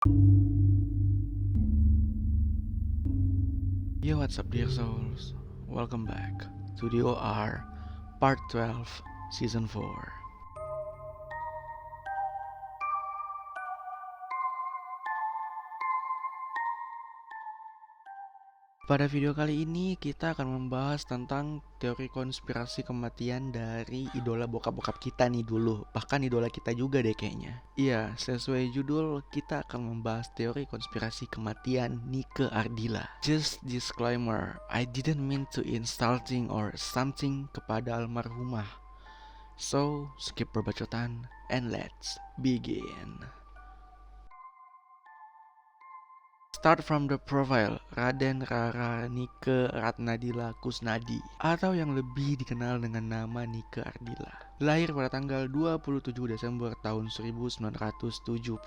Yo, what's up dear souls? Welcome back to the OR Part 12 Season 4. Pada video kali ini kita akan membahas tentang teori konspirasi kematian dari idola bokap-bokap kita nih dulu. Bahkan idola kita juga deh kayaknya. Iya, sesuai judul kita akan membahas teori konspirasi kematian Nike Ardila. Just disclaimer, I didn't mean to insulting or something kepada almarhumah. So, skip perbacotan and let's begin. Start from the profile Raden Rara Nike Ratnadila Kusnadi, atau yang lebih dikenal dengan nama Nike Ardila. Lahir pada tanggal 27 Desember tahun 1975.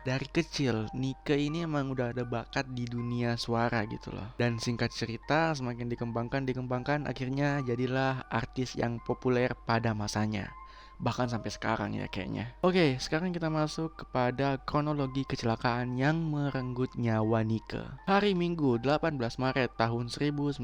Dari kecil, Nike ini emang udah ada bakat di dunia suara gitu loh. Dan singkat cerita, semakin dikembangkan, akhirnya jadilah artis yang populer pada masanya. Bahkan sampai sekarang ya kayaknya. Oke, sekarang kita masuk kepada kronologi kecelakaan yang merenggut nyawa Nike. Hari Minggu 18 Maret tahun 1995.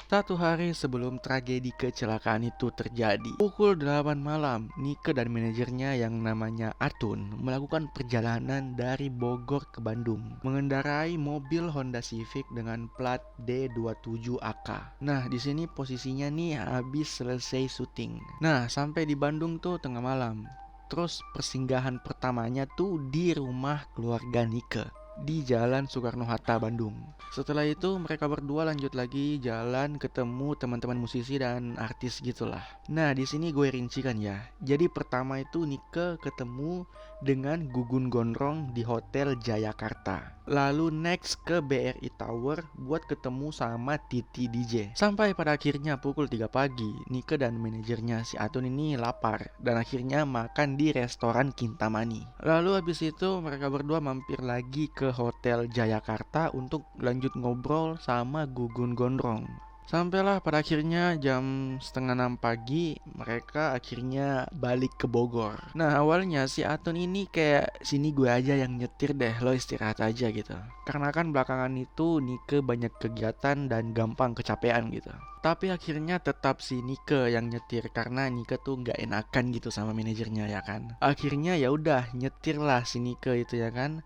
Satu hari sebelum tragedi kecelakaan itu terjadi. Pukul 8 malam, Nike dan manajernya yang namanya Atun melakukan perjalanan dari Bogor ke Bandung, mengendarai mobil Honda Civic dengan plat D27AK. Nah, di sini posisinya nih habis selesai syuting. Nah, sampai di Bandung tuh tengah malam. Terus persinggahan pertamanya tuh di rumah keluarga Nike di Jalan Soekarno-Hatta, Bandung. Setelah itu mereka berdua lanjut lagi jalan ketemu teman-teman musisi dan artis gitulah. Nah, di sini gue rincikan ya. Jadi pertama itu Nike ketemu dengan Gugun Gondrong di Hotel Jayakarta. Lalu next ke BRI Tower buat ketemu sama Titi DJ. Sampai pada akhirnya pukul 3 pagi, Nike dan manajernya si Atun ini lapar dan akhirnya makan di restoran Kintamani. Lalu habis itu mereka berdua mampir lagi ke Hotel Jayakarta untuk lanjut ngobrol sama Gugun Gondrong. Sampailah pada akhirnya jam setengah 6 pagi mereka akhirnya balik ke Bogor. Nah, awalnya si Atun ini kayak sini gue aja yang nyetir deh, lo istirahat aja gitu. Karena kan belakangan itu Nike banyak kegiatan dan gampang kecapean gitu. Tapi akhirnya tetap si Nike yang nyetir karena Nike tuh nggak enakan gitu sama manajernya ya kan. Akhirnya ya udah nyetir lah si Nike itu ya kan.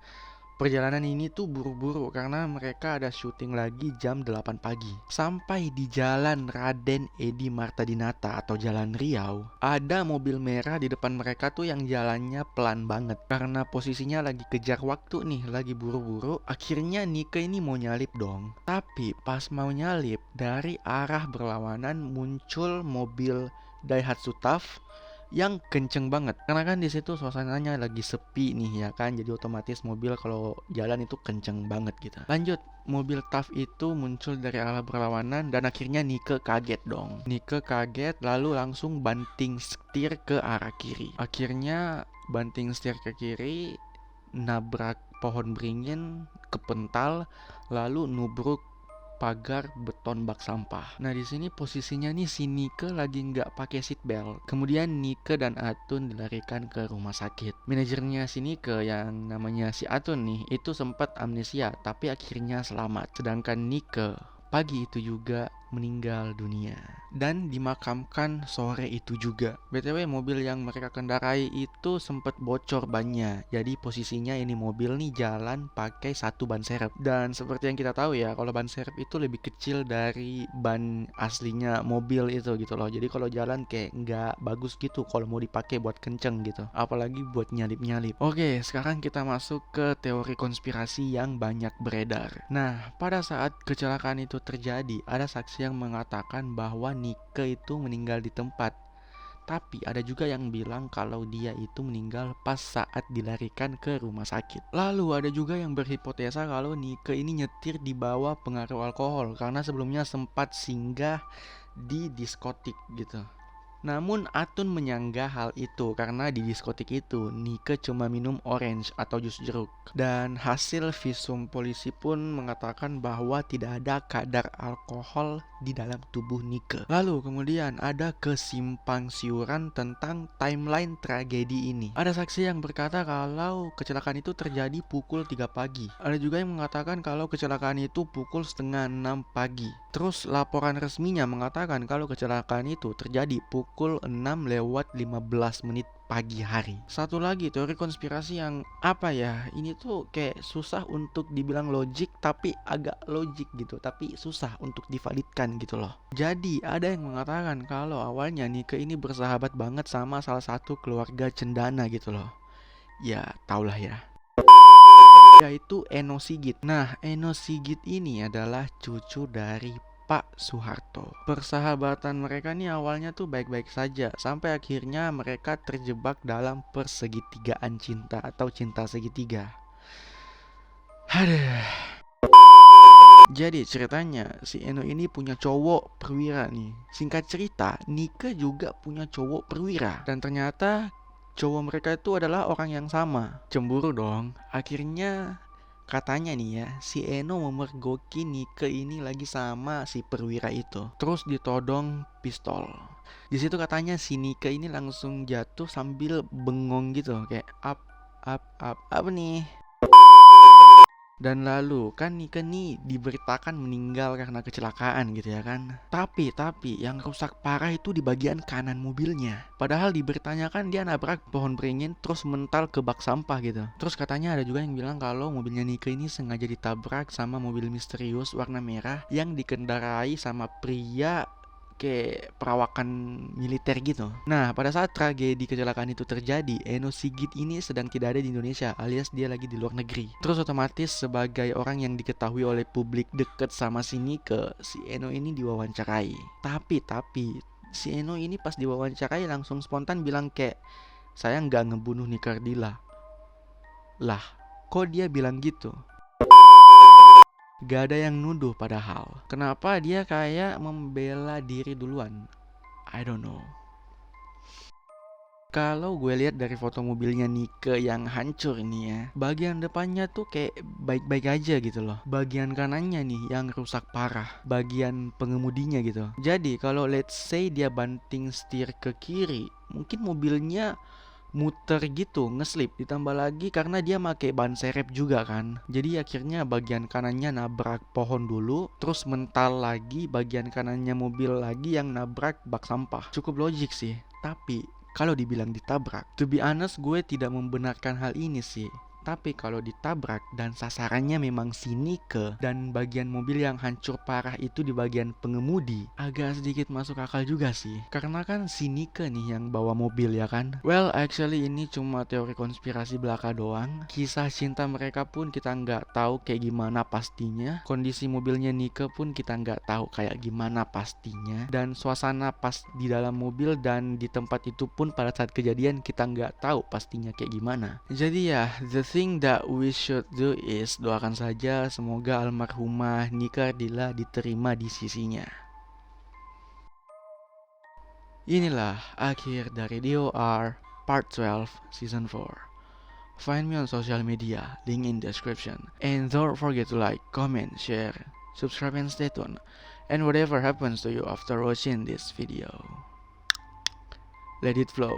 Perjalanan ini tuh buru-buru karena mereka ada syuting lagi jam 8 pagi. Sampai di Jalan Raden Edi Martadinata atau Jalan Riau, ada mobil merah di depan mereka tuh yang jalannya pelan banget. Karena posisinya lagi kejar waktu nih, lagi buru-buru, akhirnya Nike ini mau nyalip dong. Tapi pas mau nyalip, dari arah berlawanan muncul mobil Daihatsu TAF yang kenceng banget karena kan di situ suasananya lagi sepi nih ya kan, jadi otomatis mobil kalau jalan itu kenceng banget gitu. Lanjut, mobil TAF itu muncul dari arah berlawanan dan akhirnya Nike kaget dong. Nike kaget lalu langsung banting setir ke arah kiri. Akhirnya banting setir ke kiri, nabrak pohon beringin, kepental, lalu nubruk pagar beton bak sampah. Nah, di sini posisinya nih si Nike lagi nggak pakai seat belt. Kemudian Nike dan Atun dilarikan ke rumah sakit. Manajernya si Nike yang namanya si Atun nih itu sempat amnesia tapi akhirnya selamat. Sedangkan Nike pagi itu juga meninggal dunia dan dimakamkan sore itu juga. BTW mobil yang mereka kendarai itu sempat bocor bannya. Jadi posisinya ini mobil nih jalan pakai satu ban serep. Dan seperti yang kita tahu ya, kalau ban serep itu lebih kecil dari ban aslinya mobil itu gitu loh. Jadi kalau jalan kayak nggak bagus gitu kalau mau dipakai buat kenceng gitu. Apalagi buat nyalip-nyalip. Oke, sekarang kita masuk ke teori konspirasi yang banyak beredar. Nah, pada saat kecelakaan itu terjadi, ada saksi yang mengatakan bahwa Nike itu meninggal di tempat. Tapi ada juga yang bilang kalau dia itu meninggal pas saat dilarikan ke rumah sakit. Lalu ada juga yang berhipotesa kalau Nike ini nyetir di bawah pengaruh alkohol karena sebelumnya sempat singgah di diskotik gitu. Namun Atun menyanggah hal itu karena di diskotik itu Nike cuma minum orange atau jus jeruk. Dan hasil visum polisi pun mengatakan bahwa tidak ada kadar alkohol di dalam tubuh Nike. Lalu kemudian ada kesimpang siuran tentang timeline tragedi ini. Ada saksi yang berkata kalau kecelakaan itu terjadi pukul 3 pagi. Ada juga yang mengatakan kalau kecelakaan itu pukul setengah 6 pagi. Terus laporan resminya mengatakan kalau kecelakaan itu terjadi pukul 6:15 pagi hari. Satu lagi teori konspirasi yang ini tuh kayak susah untuk dibilang logik tapi agak logik gitu, tapi susah untuk divalidkan gitu loh. Jadi ada yang mengatakan kalau awalnya Nike ini bersahabat banget sama salah satu keluarga cendana gitu loh. Ya taulah ya, yaitu Eno Sigit. Nah, Eno Sigit ini adalah cucu dari Pak Soeharto. Persahabatan mereka nih awalnya tuh baik-baik saja sampai akhirnya mereka terjebak dalam persegitigaan cinta atau cinta segitiga. Aduh. Jadi ceritanya si Eno ini punya cowok perwira nih. Singkat cerita, Nike juga punya cowok perwira. Dan ternyata cowok mereka itu adalah orang yang sama. Cemburu dong. Akhirnya katanya nih ya, si Eno memergoki Nike ini lagi sama si perwira itu. Terus ditodong pistol. Di situ katanya si Nike ini langsung jatuh sambil bengong gitu, kayak up. Apa nih? Dan lalu kan Nike nih diberitakan meninggal karena kecelakaan gitu ya kan. Tapi yang rusak parah itu di bagian kanan mobilnya. Padahal diberitakan dia nabrak pohon beringin terus mental ke bak sampah gitu. Terus katanya ada juga yang bilang kalau mobilnya Nike ini sengaja ditabrak sama mobil misterius warna merah yang dikendarai sama pria kayak perawakan militer gitu. Nah, pada saat tragedi kecelakaan itu terjadi, Eno Sigit ini sedang tidak ada di Indonesia, alias dia lagi di luar negeri. Terus otomatis sebagai orang yang diketahui oleh publik deket sama si Nike, si Eno ini diwawancarai. Tapi si Eno ini pas diwawancarai langsung spontan bilang kayak, saya nggak ngebunuh Nike Ardila. Lah, kok dia bilang gitu? Gak ada yang nuduh padahal. Kenapa dia kayak membela diri duluan? I don't know. Kalau gue lihat dari foto mobilnya Nike yang hancur ini ya, bagian depannya tuh kayak baik-baik aja gitu loh. Bagian kanannya nih yang rusak parah, bagian pengemudinya gitu. Jadi kalau let's say dia banting setir ke kiri, mungkin mobilnya muter gitu, ngeslip. Ditambah lagi karena dia pakai ban serep juga kan. Jadi akhirnya bagian kanannya nabrak pohon dulu, terus mental lagi bagian kanannya mobil lagi yang nabrak bak sampah. Cukup logik sih. Tapi kalau dibilang ditabrak, to be honest gue tidak membenarkan hal ini sih. Tapi kalau ditabrak dan sasarannya memang si Nike dan bagian mobil yang hancur parah itu di bagian pengemudi, agak sedikit masuk akal juga sih. Karena kan si Nike nih yang bawa mobil ya kan. Well, actually ini cuma teori konspirasi belaka doang. Kisah cinta mereka pun kita nggak tahu kayak gimana pastinya. Kondisi mobilnya Nike pun kita nggak tahu kayak gimana pastinya. Dan suasana pas di dalam mobil dan di tempat itu pun pada saat kejadian kita nggak tahu pastinya kayak gimana. Jadi ya, the thing that we should do is doakan saja semoga almarhumah Nike Ardila diterima di sisinya. Inilah akhir dari DOR Part 12 Season 4. Find me on social media, link in description. And don't forget to like, comment, share, subscribe and stay tuned. And whatever happens to you after watching this video, let it flow.